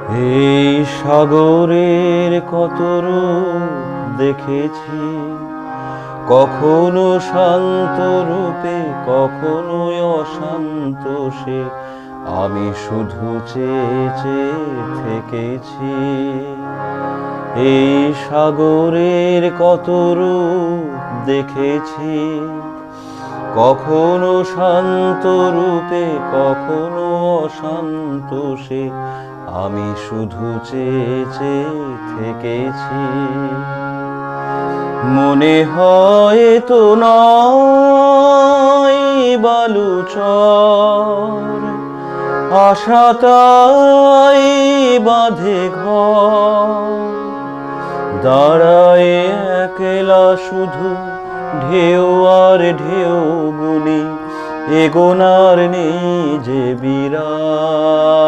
এই সাগরের কত রূপ দেখেছি, কখনো শান্ত রূপে কখনো অশান্ত সে, আমি শুধু চেয়ে চেয়ে থেকেছি। এই সাগরের কত রূপ দেখেছি, কখনো শান্ত রূপে কখনো অশান্ত সে, আমি শুধু চেয়ে চেয়ে থেকেছি। মনে হয় তো নয় বালুচর, আশা তাই বাঁধে ঘর, দাঁড়ায় একলা শুধু ঢেউ আর ঢেউ গুলি, এগোনার নেই যে বিরাম।